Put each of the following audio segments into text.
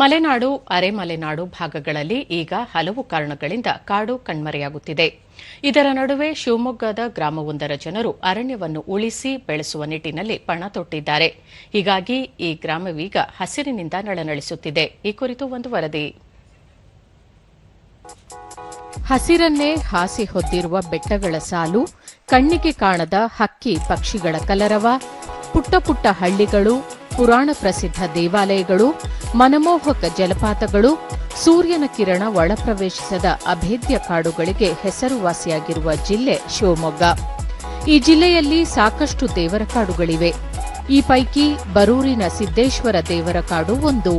ಮಲೆನಾಡು, ಅರೆಮಲೆನಾಡು ಭಾಗಗಳಲ್ಲಿ ಈಗ ಹಲವು ಕಾರಣಗಳಿಂದ ಕಾಡು ಕಣ್ಮರೆಯಾಗುತ್ತಿದೆ. ಇದರ ನಡುವೆ ಶಿವಮೊಗ್ಗದ ಗ್ರಾಮವೊಂದರ ಜನರು ಅರಣ್ಯವನ್ನು ಉಳಿಸಿ ಬೆಳೆಸುವ ನಿಟ್ಟಿನಲ್ಲಿ ಪಣ ತೊಟ್ಟಿದ್ದಾರೆ. ಹೀಗಾಗಿ ಈ ಗ್ರಾಮವೀಗ ಹಸಿರಿನಿಂದ ನಳನಳಿಸುತ್ತಿದೆ. ಈ ಕುರಿತು ಒಂದು ವರದಿ. ಹಸಿರನ್ನೇ ಹಾಸಿ ಹೊದ್ದಿರುವ ಬೆಟ್ಟಗಳ ಸಾಲು, ಕಣ್ಣಿಗೆ ಕಾಣದ ಹಕ್ಕಿ ಪಕ್ಷಿಗಳ ಕಲರವ, ಪುಟ್ಟ ಪುಟ್ಟ ಹಳ್ಳಿಗಳು, ಪುರಾಣ ಪ್ರಸಿದ್ಧ ದೇವಾಲಯಗಳು, ಮನಮೋಹಕ ಜಲಪಾತಗಳು, ಸೂರ್ಯನ ಕಿರಣ ಒಳಪ್ರವೇಶಿಸದ ಅಭೇದ್ಯ ಕಾಡುಗಳಿಗೆ ಹೆಸರುವಾಸಿಯಾಗಿರುವ ಜಿಲ್ಲೆ ಶಿವಮೊಗ್ಗ. ಈ ಜಿಲ್ಲೆಯಲ್ಲಿ ಸಾಕಷ್ಟು ದೇವರ ಕಾಡುಗಳಿವೆ. ಈ ಪೈಕಿ ಬರೂರಿನ ಸಿದ್ದೇಶ್ವರ ದೇವರ ಕಾಡು ಒಂದು.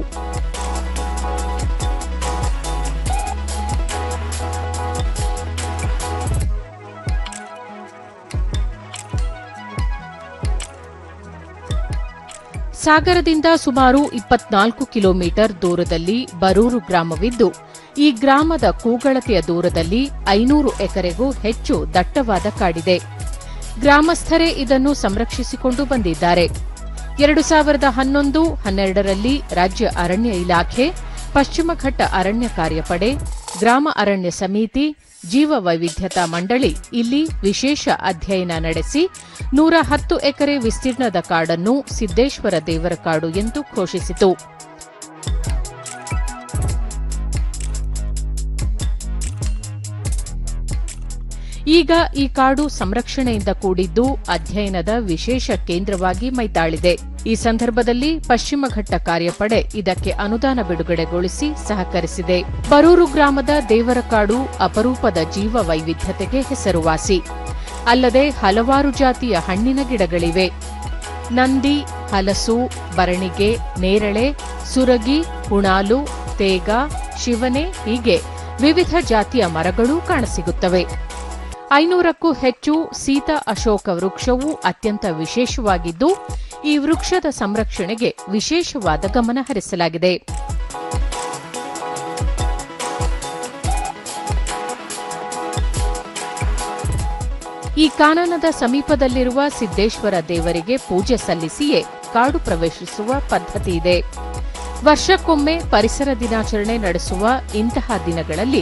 ಸಾಗರದಿಂದ ಸುಮಾರು 24 ಕಿಲೋಮೀಟರ್ ದೂರದಲ್ಲಿ ಬರೂರು ಗ್ರಾಮವಿದ್ದು, ಈ ಗ್ರಾಮದ ಕೂಗಳತೆಯ ದೂರದಲ್ಲಿ 500 ಎಕರೆಗೂ ಹೆಚ್ಚು ದಟ್ಟವಾದ ಕಾಡಿದೆ. ಗ್ರಾಮಸ್ಥರೇ ಇದನ್ನು ಸಂರಕ್ಷಿಸಿಕೊಂಡು ಬಂದಿದ್ದಾರೆ. 2011-12ರಲ್ಲಿ ರಾಜ್ಯ ಅರಣ್ಯ ಇಲಾಖೆ, ಪಶ್ಚಿಮ ಘಟ್ಟ ಅರಣ್ಯ ಕಾರ್ಯಪಡೆ, ಗ್ರಾಮ ಅರಣ್ಯ ಸಮಿತಿ, ಜೀವ ವೈವಿಧ್ಯತಾ ಮಂಡಳಿ ಇಲ್ಲಿ ವಿಶೇಷ ಅಧ್ಯಯನ ನಡೆಸಿ 110 ಎಕರೆ ವಿಸ್ತೀರ್ಣದ ಕಾಡನ್ನು ಸಿದ್ದೇಶ್ವರ ದೇವರ ಕಾಡು ಎಂದು ಘೋಷಿಸಿತು. ಈಗ ಈ ಕಾಡು ಸಂರಕ್ಷಣೆಯಿಂದ ಕೂಡಿದ್ದು ಅಧ್ಯಯನದ ವಿಶೇಷ ಕೇಂದ್ರವಾಗಿ ಮೈತಾಳಿದೆ. ಈ ಸಂದರ್ಭದಲ್ಲಿ ಪಶ್ಚಿಮ ಘಟ್ಟ ಕಾರ್ಯಪಡೆ ಇದಕ್ಕೆ ಅನುದಾನ ಬಿಡುಗಡೆಗೊಳಿಸಿ ಸಹಕರಿಸಿದೆ. ಬರೂರು ಗ್ರಾಮದ ದೇವರ ಕಾಡು ಅಪರೂಪದ ಜೀವ ವೈವಿಧ್ಯತೆಗೆ ಹೆಸರುವಾಸಿ. ಅಲ್ಲದೆ ಹಲವಾರು ಜಾತಿಯ ಹಣ್ಣಿನ ಗಿಡಗಳಿವೆ. ನಂದಿ, ಹಲಸು, ಬರಣಿಗೆ, ನೇರಳೆ, ಸುರಗಿ, ಹುಣಾಲು, ತೇಗ, ಶಿವನೆ ಹೀಗೆ ವಿವಿಧ ಜಾತಿಯ ಮರಗಳೂ ಕಾಣಸಿಗುತ್ತವೆ. 500ಕ್ಕೂ ಹೆಚ್ಚು ಸೀತ ಅಶೋಕ ವೃಕ್ಷವು ಅತ್ಯಂತ ವಿಶೇಷವಾಗಿದ್ದು, ಈ ವೃಕ್ಷದ ಸಂರಕ್ಷಣೆಗೆ ವಿಶೇಷವಾದ ಗಮನ ಹರಿಸಲಾಗಿದೆ. ಈ ಕಾನನದ ಸಮೀಪದಲ್ಲಿರುವ ಸಿದ್ದೇಶ್ವರ ದೇವರಿಗೆ ಪೂಜೆ ಸಲ್ಲಿಸಿಯೇ ಕಾಡು ಪ್ರವೇಶಿಸುವ ಪದ್ಧತಿ ಇದೆ. ವರ್ಷಕ್ಕೊಮ್ಮೆ ಪರಿಸರ ದಿನಾಚರಣೆ ನಡೆಸುವ ಇಂತಹ ದಿನಗಳಲ್ಲಿ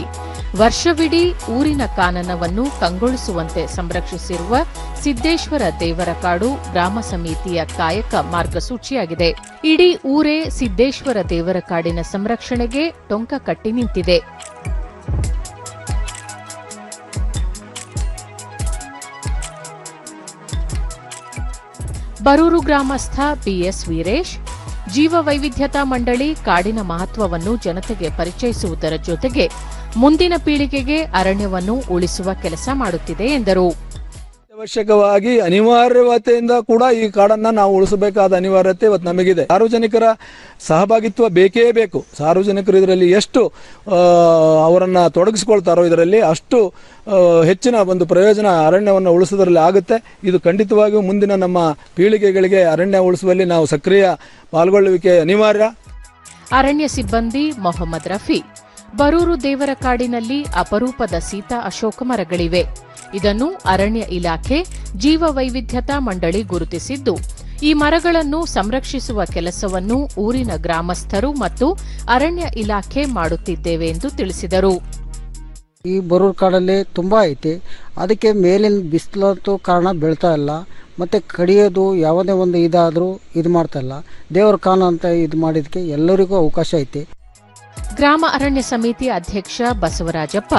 ವರ್ಷವಿಡೀ ಊರಿನ ಕಾನನವನ್ನು ಕಂಗೊಳಿಸುವಂತೆ ಸಂರಕ್ಷಿಸಿರುವ ಸಿದ್ದೇಶ್ವರ ದೇವರ ಕಾಡು ಗ್ರಾಮ ಸಮಿತಿಯ ಕಾಯಕ ಮಾರ್ಗಸೂಚಿಯಾಗಿದೆ. ಇಡೀ ಊರೇ ಸಿದ್ದೇಶ್ವರ ದೇವರ ಕಾಡಿನ ಸಂರಕ್ಷಣೆಗೆ ಟೊಂಕ ಕಟ್ಟಿ ನಿಂತಿದೆ. ಬರೂರು ಗ್ರಾಮಸ್ಥ ಬಿಎಸ್ ವೀರೇಶ್, ಜೀವ ವೈವಿಧ್ಯತಾ ಮಂಡಳಿ ಕಾಡಿನ ಮಹತ್ವವನ್ನು ಜನತೆಗೆ ಪರಿಚಯಿಸುವುದರ ಜೊತೆಗೆ ಮುಂದಿನ ಪೀಳಿಗೆಗೆ ಅರಣ್ಯವನ್ನು ಉಳಿಸುವ ಕೆಲಸ ಮಾಡುತ್ತಿದೆ ಎಂದರು. ಅವಶ್ಯಕವಾಗಿ ಅನಿವಾರ್ಯತೆಯಿಂದ ಕೂಡ ಈ ಕಾಡನ್ನ ನಾವು ಉಳಿಸಬೇಕಾದ ಅನಿವಾರ್ಯತೆ ಇವತ್ತು ನಮಗಿದೆ. ಸಾರ್ವಜನಿಕರ ಸಹಭಾಗಿತ್ವ ಬೇಕೇ ಬೇಕು. ಸಾರ್ವಜನಿಕರು ಇದರಲ್ಲಿ ಎಷ್ಟು ಅವರನ್ನ ತೊಡಗಿಸಿಕೊಳ್ತಾರೋ ಇದರಲ್ಲಿ ಅಷ್ಟು ಹೆಚ್ಚಿನ ಒಂದು ಪ್ರಯೋಜನ ಅರಣ್ಯವನ್ನು ಉಳಿಸೋದ್ರಲ್ಲಿ ಆಗುತ್ತೆ. ಇದು ಖಂಡಿತವಾಗಿಯೂ ಮುಂದಿನ ನಮ್ಮ ಪೀಳಿಗೆಗಳಿಗೆ ಅರಣ್ಯ ಉಳಿಸುವಲ್ಲಿ ನಾವು ಸಕ್ರಿಯ ಪಾಲ್ಗೊಳ್ಳುವಿಕೆ ಅನಿವಾರ್ಯ. ಅರಣ್ಯ ಸಿಬ್ಬಂದಿ ಮೊಹಮ್ಮದ್ ರಫಿ, ಬರೂರು ದೇವರ ಕಾಡಿನಲ್ಲಿ ಅಪರೂಪದ ಸೀತಾ ಅಶೋಕ ಮರಗಳಿವೆ. ಇದನ್ನು ಅರಣ್ಯ ಇಲಾಖೆ, ಜೀವ ವೈವಿಧ್ಯತಾ ಮಂಡಳಿ ಗುರುತಿಸಿದ್ದು, ಈ ಮರಗಳನ್ನು ಸಂರಕ್ಷಿಸುವ ಕೆಲಸವನ್ನು ಊರಿನ ಗ್ರಾಮಸ್ಥರು ಮತ್ತು ಅರಣ್ಯ ಇಲಾಖೆ ಮಾಡುತ್ತಿದ್ದೇವೆ ಎಂದು ತಿಳಿಸಿದರು. ಈ ಬರೂರು ಕಾಡಲ್ಲಿ ತುಂಬಾ ಐತಿ. ಅದಕ್ಕೆ ಮೇಲಿನ ಬಿಸಿಲಂತೂ ಕಾರಣ ಬೀಳ್ತಾ ಇಲ್ಲ. ಮತ್ತೆ ಕಡಿಯೋದು ಯಾವುದೇ ಒಂದು ಇದಾದರೂ ಇದು ಮಾಡ್ತಾ ಇಲ್ಲ. ದೇವರ ಕಾನ ಅಂತ ಇದು ಮಾಡಿದಕ್ಕೆ ಎಲ್ಲರಿಗೂ ಅವಕಾಶ ಐತಿ. ಗ್ರಾಮ ಅರಣ್ಯ ಸಮಿತಿ ಅಧ್ಯಕ್ಷ ಬಸವರಾಜಪ್ಪ,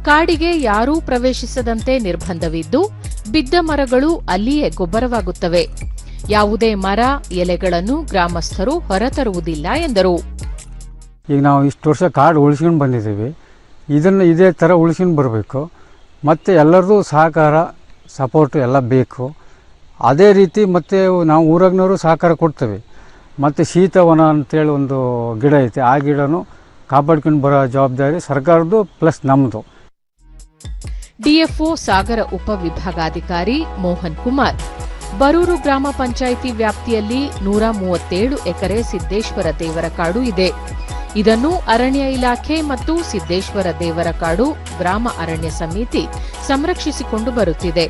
ಕಾಡಿಗೆ ಯಾರೂ ಪ್ರವೇಶಿಸದಂತೆ ನಿರ್ಬಂಧವಿದ್ದು, ಬಿದ್ದ ಮರಗಳು ಅಲ್ಲಿಯೇ ಗೊಬ್ಬರವಾಗುತ್ತವೆ. ಯಾವುದೇ ಮರ, ಎಲೆಗಳನ್ನು ಗ್ರಾಮಸ್ಥರು ಹೊರತರುವುದಿಲ್ಲ ಎಂದರು. ಈಗ ನಾವು ಇಷ್ಟು ವರ್ಷ ಕಾಡು ಉಳಿಸ್ಕೊಂಡು ಬಂದಿದ್ದೀವಿ. ಇದನ್ನು ಇದೇ ಥರ ಉಳಿಸ್ಕೊಂಡು ಬರಬೇಕು. ಮತ್ತು ಎಲ್ಲರದು ಸಹಕಾರ, ಸಪೋರ್ಟು ಎಲ್ಲ ಬೇಕು. ಅದೇ ರೀತಿ ಮತ್ತು ನಾವು ಊರಾಗ್ನವರು ಸಹಕಾರ ಕೊಡ್ತೇವೆ. ಮತ್ತು ಶೀತವನ ಅಂತೇಳಿ ಒಂದು ಗಿಡ ಐತೆ. ಆ ಗಿಡನೂ ಕಾಪಾಡ್ಕೊಂಡು ಬರೋ ಜವಾಬ್ದಾರಿ ಸರ್ಕಾರದ್ದು ಪ್ಲಸ್ ನಮ್ಮದು. ಡಿಎಫ್ಒ ಸಾಗರ ಉಪವಿಭಾಗಾಧಿಕಾರಿ ಮೋಹನ್ ಕುಮಾರ್, ಬರೂರು ಗ್ರಾಮ ಪಂಚಾಯಿತಿ ವ್ಯಾಪ್ತಿಯಲ್ಲಿ 137 ಎಕರೆ ಸಿದ್ದೇಶ್ವರ ದೇವರ ಕಾಡು ಇದೆ. ಇದನ್ನು ಅರಣ್ಯ ಇಲಾಖೆ ಮತ್ತು ಸಿದ್ದೇಶ್ವರ ದೇವರ ಕಾಡು ಗ್ರಾಮ ಅರಣ್ಯ ಸಮಿತಿ ಸಂರಕ್ಷಿಸಿಕೊಂಡು ಬರುತ್ತಿದೆ.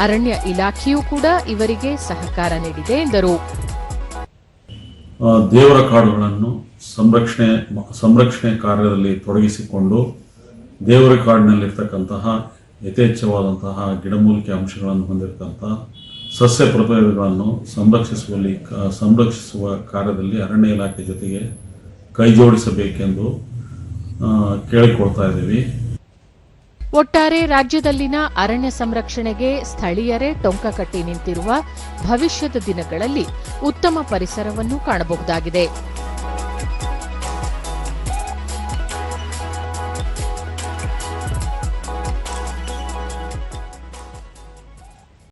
ಅರಣ್ಯ ಇಲಾಖೆಯೂ ಕೂಡ ಇವರಿಗೆ ಸಹಕಾರ ನೀಡಿದೆ ಎಂದರು. ದೇವರ ಕಾಡುಗಳನ್ನು ಸಂರಕ್ಷಣೆ ಕಾರ್ಯದಲ್ಲಿ ತೊಡಗಿಸಿಕೊಂಡು ದೇವರ ಕಾಡಿನಲ್ಲಿರ್ತಕ್ಕಂತಹ ಯಥೇಚ್ಛವಾದಂತಹ ಗಿಡಮೂಲಿಕೆ ಅಂಶಗಳನ್ನು ಹೊಂದಿರತಕ್ಕಂತಹ ಸಸ್ಯ ಪ್ರಭೇದಗಳನ್ನು ಸಂರಕ್ಷಿಸುವ ಕಾರ್ಯದಲ್ಲಿ ಅರಣ್ಯ ಇಲಾಖೆ ಜೊತೆಗೆ ಕೈಜೋಡಿಸಬೇಕೆಂದು ಕೇಳಿಕೊಳ್ತಾ ಇದ್ದೀವಿ. ಒಟ್ಟಾರೆ ರಾಜ್ಯದಲ್ಲಿನ ಅರಣ್ಯ ಸಂರಕ್ಷಣೆಗೆ ಸ್ಥಳೀಯರೇ ಟೊಂಕ ಕಟ್ಟಿ ನಿಂತಿರುವ ಭವಿಷ್ಯದ ದಿನಗಳಲ್ಲಿ ಉತ್ತಮ ಪರಿಸರವನ್ನು ಕಾಣಬಹುದಾಗಿದೆ.